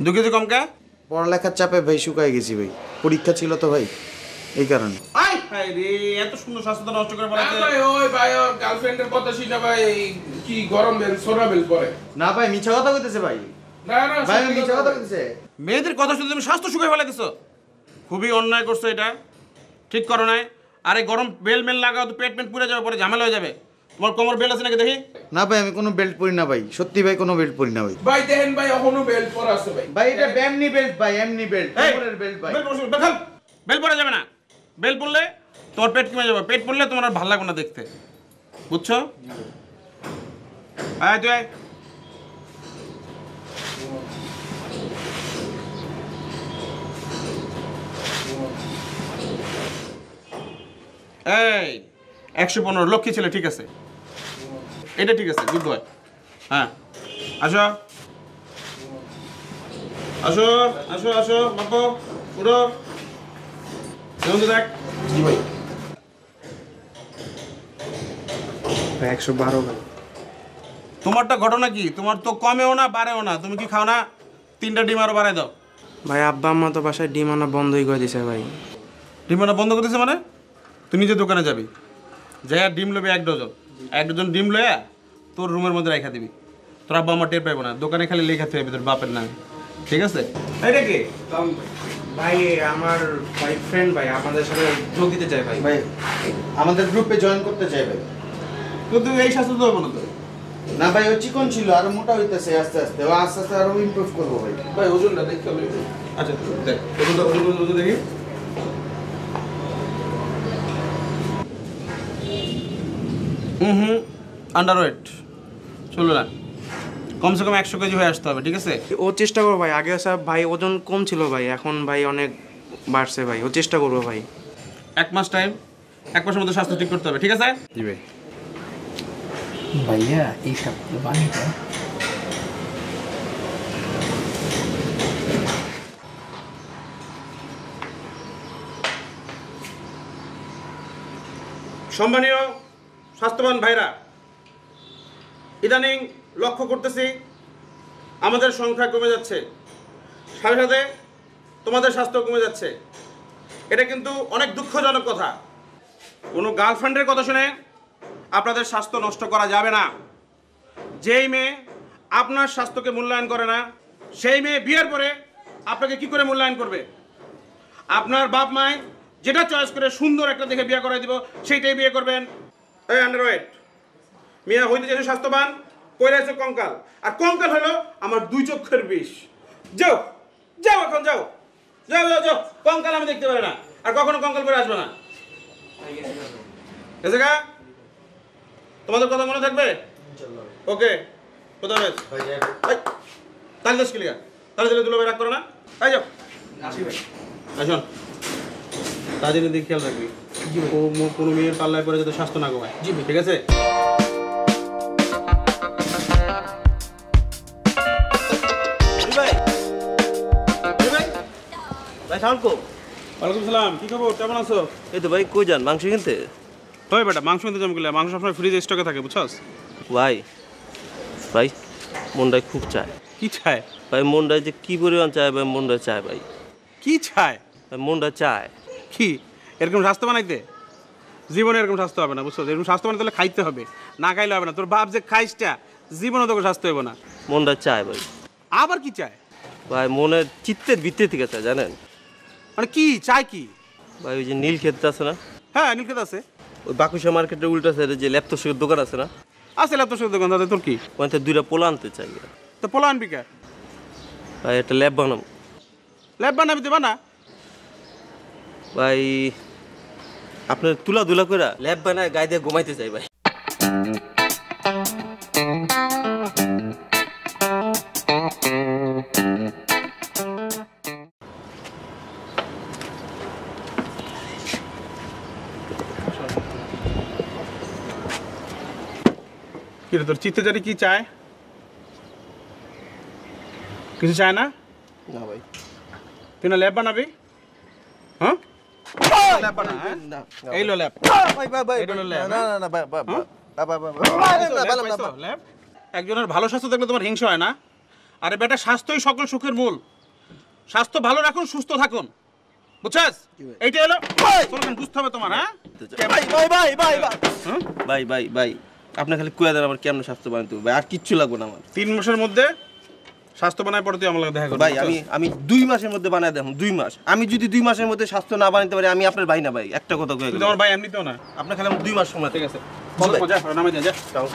2 KG কম কে? পড়ালেখার চাপে ভাই শুকায় গেছি ভাই, পরীক্ষা ছিল তো ভাই, এই কারণে। আই হাই রে, এত সুন্দর স্বাস্থ্য নষ্ট করে ফেলাতে। ভাই ওই ভাই ওর গার্লফ্রেন্ডের কথা শুনে ভাই কি গরম বেল সোনা বেল পরে। না ভাই মিছা কথা কইতেছে ভাই, না না ভাই মিছা কথা কইতেছে। মেয়েদের কথা শুনে তুমি স্বাস্থ্য শুকিয়ে ফেলাতেছো, খুবই অন্যায় করছো, এটা ঠিক করো নাই। আরে গরম বেল মেল লাগাও তো পেট পুড়ে যাবে, পরে ঝামেলা হয়ে যাবে। তোমার কোমর বেল আছে নাকি দেখি? না ভাই আমি কোনো বেল্ট পরি না ভাই, সত্যি ভাই কোনো বেল্ট পরি না ভাই। ভাই দেখেন ভাই এখনো বেল পরা আছে ভাই। ভাই এটা এমনি বেল্ট ভাই, এমনি বেল্ট, কোমরের বেল্ট ভাই। বেল পরা যাবে না, বেল পরলে তোমার পেট কমে যাবে, পেট পরলে তোমার আর ভালো লাগবে না দেখতে, বুঝছো? আয় তুই আয়। এই 115 লক্ষ্মী ছেলে, ঠিক আছে, এটা ঠিক আছে, গুড বয়। হ্যাঁ আসো আসো আসো আসো বাপু, উঠো, দেখ। জি ভাই 112 ভাই। তোমারটা ঘটনা কি? তোমার তো কমেও না বাড়েও না, তুমি কি খাও না? 3টা ডিম আরো বাড়াই দাও। ভাই আব্বা আম্মা তো বাসায় ডিম আনা বন্ধই করে দিছে ভাই। ডিম আনা বন্ধ করে দিয়েছে মানে? তুই নিজে দোকানে যাবি, যাই আর ডিম লবি 1 ডজন, 1 ডজন ডিম লয়া তোর রুমের মধ্যে রাখা দিবি। তোর আব্বা আমার টের পাইবো না, দোকানে খালি লেখা থাকবে তোর বাপের নামে, ঠিক আছে? এটা কি? ভাই আমার ভাই ফ্রেন্ড ভাই আপনাদের সাথে যোগ দিতে চাই ভাই। ভাই আমাদের গ্রুপে জয়েন করতে চাই ভাই। তুই এই স্বাস্থ্য তো হবো না তো। না ভাই ও চিকন ছিল, আরো মোটা হইতেছে আস্তে আস্তে, ও আস্তে আস্তে আরো ইমপ্রুভ করবো ভাই। ভাই ওজনটা দেখতে হবে। আচ্ছা দেখ, ওজন দেখি। আন্ডারওয়েট চলো না, কমসে কম 100 কেজি হয়ে আসতে হবে, ঠিক আছে? ও চেষ্টা করবো ভাই, আগে সব ভাই ওজন কম ছিল ভাই, এখন ভাই অনেক বাড়ছে ভাই, ও চেষ্টা করবো ভাই। 1 মাস টাইম, 1 মাসের মধ্যে স্বাস্থ্য ঠিক করতে হবে, ঠিক আছে? জি ভাই। ভাইয়া এই সবগুলো বানিয়ে সম্মানীয় স্বাস্থ্যবান ভাইরা, ইদানিং লক্ষ্য করতেছি আমাদের সংখ্যা কমে যাচ্ছে, সাথে সাথে তোমাদের স্বাস্থ্য কমে যাচ্ছে। এটা কিন্তু অনেক দুঃখজনক কথা। কোনো গার্লফ্রেন্ডের কথা শুনে আপনাদের স্বাস্থ্য নষ্ট করা যাবে না। যেই মেয়ে আপনার স্বাস্থ্যকে মূল্যায়ন করে না, সেই মেয়ে বিয়ের পরে আপনাকে কি করে মূল্যায়ন করবে? আপনার বাপ মায় যেটা চয়েস করে সুন্দর একটা দেখে বিয়ে করাই দিব, সেইটাই বিয়ে করবেন। এই আন্ডারওয়েট মিয়া হইতে যেন স্বাস্থ্যবান, পয়লা আছে কঙ্কাল, আর কঙ্কাল হলো আমার 2 চক্ষের বিষ। যাও যাও, এখন যাও, যাও যাও যাও, কঙ্কাল আমি দেখতে পারি না, আর কখনো কঙ্কাল করে আসবে না। এসে গা, তোমাদের কথা মনে থাকবে? ওকে, কোথাও তাহলে দশ কিলিগা, তাহলে দিলে দুলো ভাই রাগ করে না। তাই যাও, আসুন, তাদের দিকে খেয়াল রাখবি, ও কোনো মেয়ের পাল্লায় পরে যাতে স্বাস্থ্য না কমায়। জি ঠিক আছে? ভাই সালামকো। ওয়ালাইকুম সালাম, কি খবর, কেমন আছো? এই তো ভাই কই যান মাংস কিনতে? ওই বেটা মাংস কিনতে যাবো, মাংস সবসময় ফ্রিজে স্টকে থাকে, বুঝছস? ভাই ভাই মনটায় খুব চায়। কি চায় ভাই মনটায় যে কি পরিমাণ চায় ভাই, মনটায় চায় ভাই। কি চায়? ভাই মনটা চায় কি এরকম স্বাস্থ্য বানাইতে? জীবনে এরকম স্বাস্থ্য হবে না, বুঝছো? এরকম স্বাস্থ্য বানাতে হলে খাইতে হবে, না খাইলে হবে না। তোর বাপ যে খাইসটা, জীবনে তোকে স্বাস্থ্য হবে না। মনটা চায় ভাই। আবার কি চায়? ভাই মনের চিত্তের ভিতরে থেকে চায়, জানেন? মানে কি চায় কি? ভাই ওই যে নীল ক্ষেত আছে না, হ্যাঁ নীলক্ষেত আছে। ওই বাকুশা মার্কেটের উল্টা সাইডে যে ল্যাপটপের দোকান আছে না, আছে ল্যাপটপ সেটা দোকান, তাতে তোর কি? ওখান থেকে 2টা পোলা আনতে চাই। তো পোলা আনবি কে? ভাই একটা ল্যাব বানাবো। ল্যাব বানাবি দেবা না? ভাই আপনার তুলা দুলা করে ল্যাব বানায় গায়ে দিয়ে ঘুমাইতে চাই ভাই। কি রে তোর চিত্তে জানি কি চায়? কিছু চায় না? না ভাই। তুই না ল্যাব বানাবি? হ্যাঁ ল্যাব বানা, হ্যাঁ? এই লো ল্যাব। একজনের ভালো স্বাস্থ্য দেখলে তোমার হিংসা হয় না? আরে বেটা, স্বাস্থ্যই সকল সুখের মূল। স্বাস্থ্য ভালো রাখুন, সুস্থ থাকুন, বুঝছস? এইটা হলো তোর বুঝতে হবে তোমার। হ্যাঁ ভাই ভাই ভাই ভাই ভাই হ্যাঁ? ভাই ভাই ভাই আপনি খালি কুয়া দেন আমার কেমন স্বাস্থ্য বানাতে হবে ভাই, আর কিচ্ছু লাগবে না আমার। 3 মাসের মধ্যে স্বাস্থ্য বানায় পড়ে তুই আমার লাগে দেখা করবি ভাই আমি 2 মাসের মধ্যে বানায় দেব, 2 মাস। আমি যদি 2 মাসের মধ্যে স্বাস্থ্য না বানাতে পারি আমি আপনার ভাই না ভাই, একটা কথা কয়ে তুই গেলাম। তো আমার ভাই এমনিতেও না। আপনার খালি আমার 2 মাস সময়। ঠিক আছে, বল যা নামে যা। যাও।